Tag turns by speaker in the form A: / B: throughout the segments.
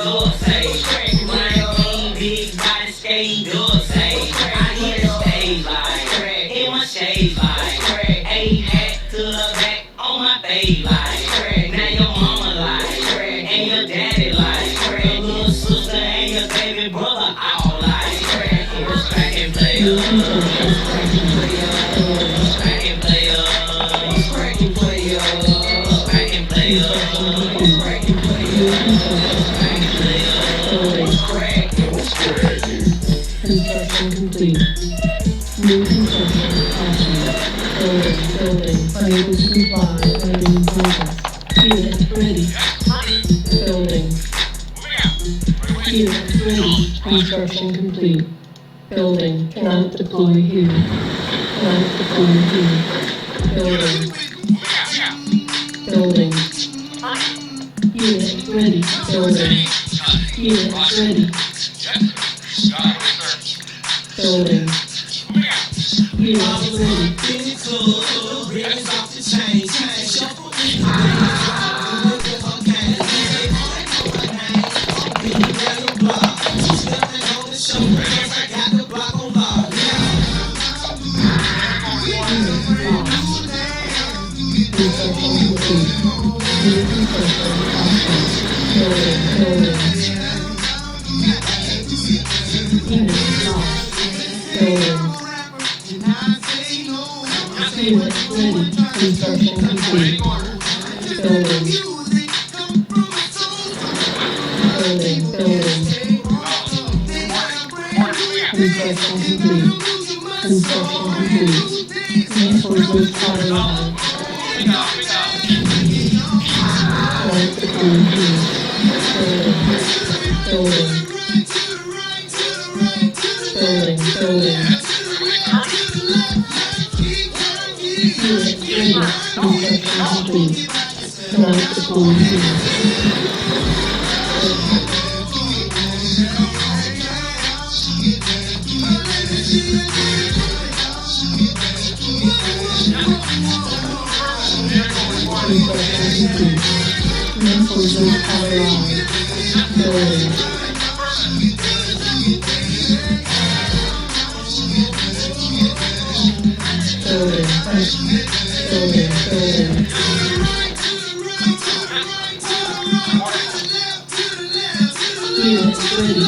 A: door say. Green big body skate door say. I hit the stage like, hit my shades like, A hat to the back on my face like, now your mama like, and your daddy like, your little sister and your baby brother all like, what's crackin' player? Crackin' player. Crackin' player. Crackin' player. Crackin' player.
B: Construction complete. New construction option. Building. Unable to comply. Lighting in progress. Unit ready. Building. Unit ready. Construction complete. Building. Cannot deploy here. Cannot deploy here. Building. Building. Unit ready. Building. Unit ready. Building. Unit ready. Construction complete. Building. Building. Construction complete. Construction complete. Reinforcements are arrived. Light deployed here. Building. Unit ready. Construction complete. Light deployed here. Reinforcements are arrived. Building. Unit ready.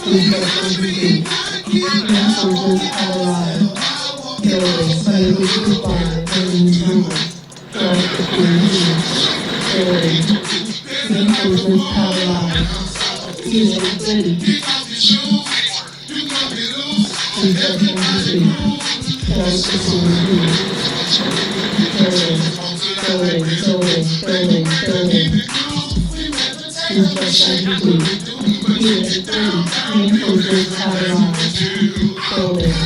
B: Construction complete. Reinforcements are arrived. Building. Unable to comply. Building in progress. Light deployed here. Building. Reinforcements have arrived. Unit ready. Construction complete. Light deployed here. Building. Construction complete. Unit ready. Reinforcements have arrived. Building.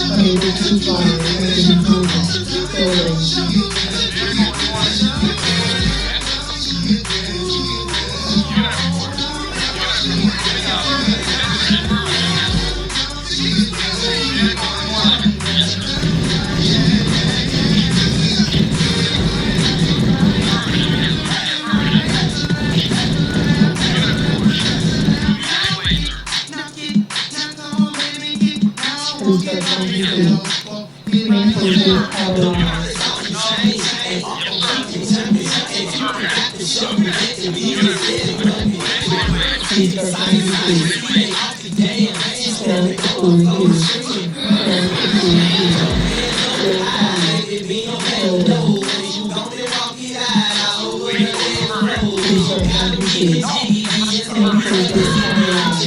B: Unable to comply. Lighting in progress. Building. Reinforcements have arrived. Construction complete. Light deployed here. Light deployed here. Building. Construction complete. Reinforcements have arrived.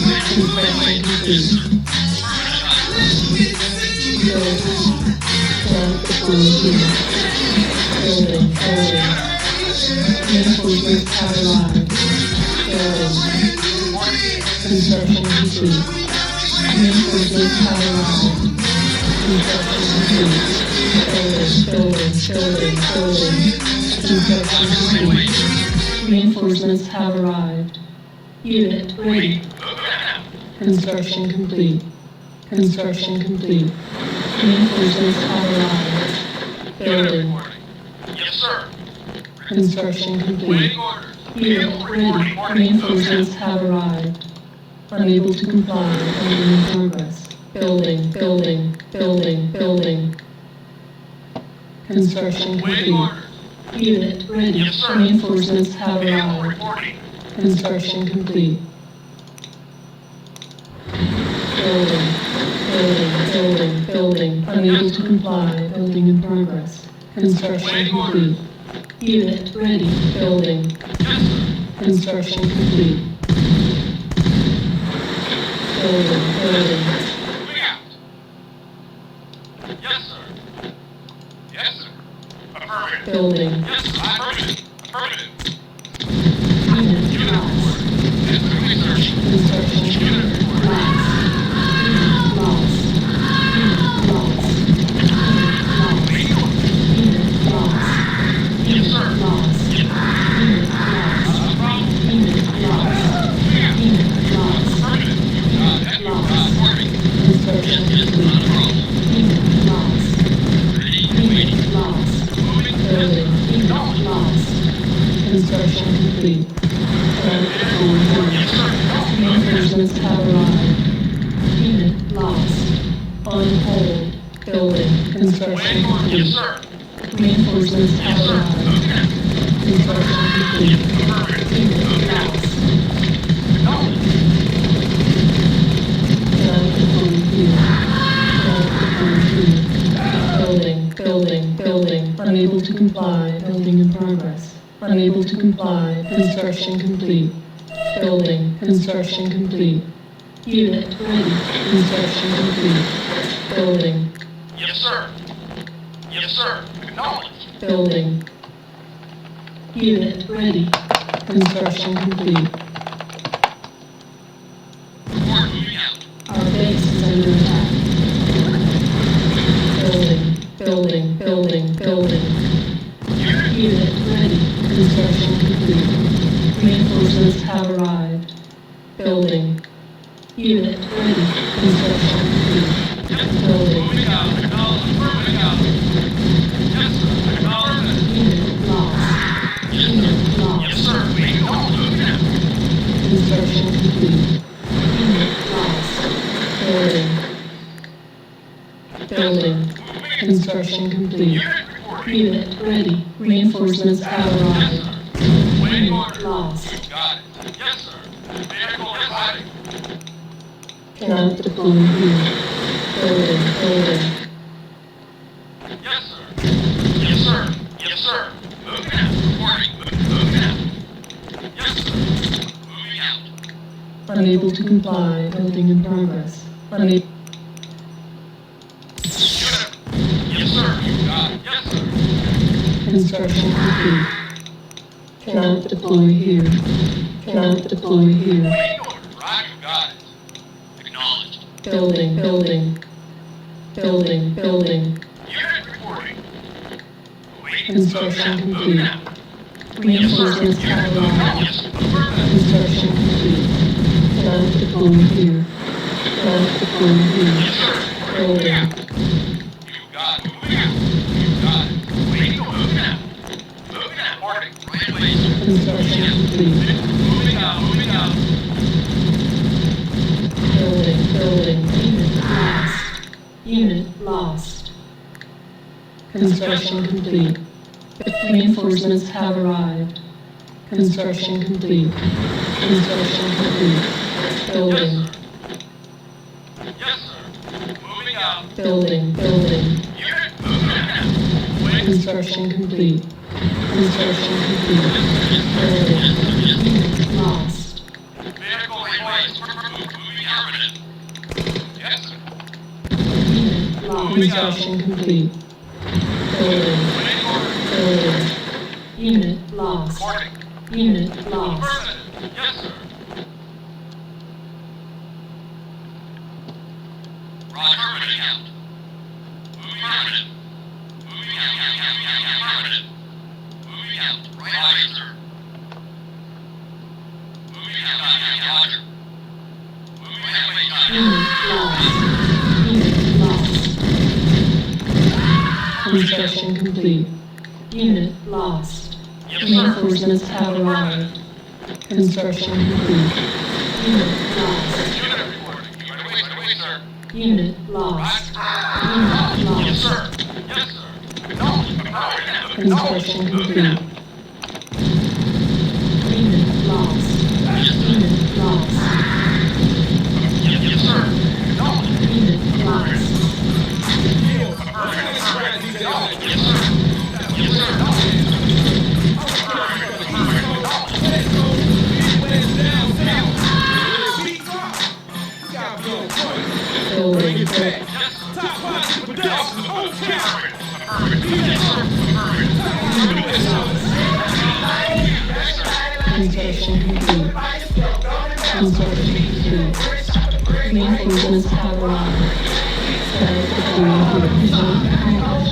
B: Construction complete. Light deployed here. Building. Reinforcements have arrived. Building. Construction complete. Reinforcements have arrived. Construction complete. Building. Construction complete. Reinforcements have arrived. Unit ready. Construction complete. Construction complete. Reinforcements have arrived. Building.
C: Yes, sir.
B: Construction complete.
C: Waiting orders.
B: Unit ready. Reinforcements have arrived. Unable to comply. Building in progress. Building, building, building, building. Construction
C: Waiting
B: complete.
C: orders.
B: Unit ready.
C: Yes, sir.
B: Reinforcements have
C: Vehicle
B: arrived.
C: reporting.
B: Construction complete. Building, building, building, building. Unable to comply. Building in progress. Construction complete. Unit ready. Building.
C: Yes, sir.
B: Construction complete. Building, building.
C: Moving out. Yes, sir. Yes, sir. Affirmative.
B: Building.
C: Yes, sir. Affirmative. Affirmative.
B: Unit
C: Unit
B: lost.
C: report. Yes, sir. Research.
B: Construction
C: Unit report.
B: lost. Unit lost. Unit lost.
C: Waiting orders.
B: Unit lost.
C: Yes, sir.
B: Lost. Unit lost.
C: Problem.
B: Unit lost.
C: Moving out.
B: Unit lost.
C: Affirmative.
B: Lost.
C: Reporting.
B: Construction
C: Not a
B: complete.
C: problem.
B: Unit lost.
C: Ready.
B: Unit
C: Waiting.
B: lost.
C: Moving.
B: Building. Unit lost. Construction complete.
C: Yes, sir.
B: Reinforcements have arrived. Unit lost. On hold. Building. Construction
C: Waiting orders. Yes,
B: complete.
C: sir.
B: Reinforcements have
C: Yes, sir.
B: arrived.
C: Moving out.
B: Construction complete.
C: Affirmative.
B: Unit
C: Moving out.
B: lost.
C: Acknowledged.
B: Cannot deploy here. Cannot deploy here. Building, building, building. Unable to comply. Building in progress. Unable to comply. Construction complete. Building. Construction complete. Unit ready. Construction complete. Building.
C: Yes, sir. Yes, sir. Acknowledged.
B: Building. Unit ready. Construction complete.
C: Report moving out.
B: Our base is under attack. Building. Building. Building. Building. Unit ready. Construction complete. Reinforcements have arrived. Building. Unit ready. Construction complete. Building.
C: Moving out. Acknowledged. Moving out. Yes, sir. Acknowledged.
B: Unit lost. Unit
C: Yes,
B: lost.
C: sir. Waiting orders. Moving out.
B: Construction complete. Unit lost. Building. Building. Construction complete.
C: Unit reporting.
B: Unit ready. Reinforcements have
C: Yes,
B: arrived.
C: sir. Waiting
B: Unit
C: orders.
B: lost.
C: Got it. Yes, sir. Vehicle reporting.
B: Cannot deploy here. Building. Building.
C: Yes, sir. Yes, sir. Yes, sir. Moving out. Reporting. Moving out. Yes, sir. Moving out.
B: Unable to comply. Building in progress. Unable.
C: Unit. Yes, sir. Got it. Yes, sir.
B: Construction complete. Cannot deploy here. Cannot deploy here.
C: Waiting orders. Roger. Got it. Acknowledged.
B: Building. Building. Building. Building.
C: Unit reporting. Waiting.
B: Construction
C: Moving
B: complete.
C: out.
B: Reinforcements have arrived.
C: Yes, affirmative.
B: Construction complete. Cannot deploy here. Cannot deploy here.
C: Yes, sir.
B: Building.
C: You got it. Moving out. You got it. Waiting. Moving out. Moving out. Reporting. Right away, sir.
B: Construction complete.
C: Moving out. Moving out.
B: Building. Building. Unit lost. Unit lost. Construction complete. Reinforcements have arrived. Construction complete. Construction complete. Building.
C: Yes, sir. Moving out.
B: Building. Building.
C: Unit. Moving out. Waiting.
B: Construction complete. Construction complete. Building. Unit lost.
C: Vehicle replace. Moving affirmative. Yes, sir.
B: Unit lost. Construction complete. Building.
C: Waiting order.
B: Building. Unit lost.
C: Reporting.
B: Unit lost.
C: Affirmative. Yes, sir. Roger. Moving out. Moving affirmative. Moving out. Affirmative. Moving out. Right away, sir. Moving out. Roger. Moving away,
B: Unit lost. Unit lost. Construction complete. Unit lost.
C: Yes, sir.
B: Reinforcements have arrived. Construction complete. Unit lost.
C: Unit reporting. Right away, sir.
B: Unit lost. Unit
C: Yes,
B: lost.
C: sir. Yes, sir. Acknowledged.
B: Construction complete. Unit lost. Unit lost.
C: Yes, sir. Acknowledged.
B: Unit lost.
C: Yes, sir. Yes, sir.
B: Building prep. Construction complete. Construction complete. Reinforcements have arrived. Status of the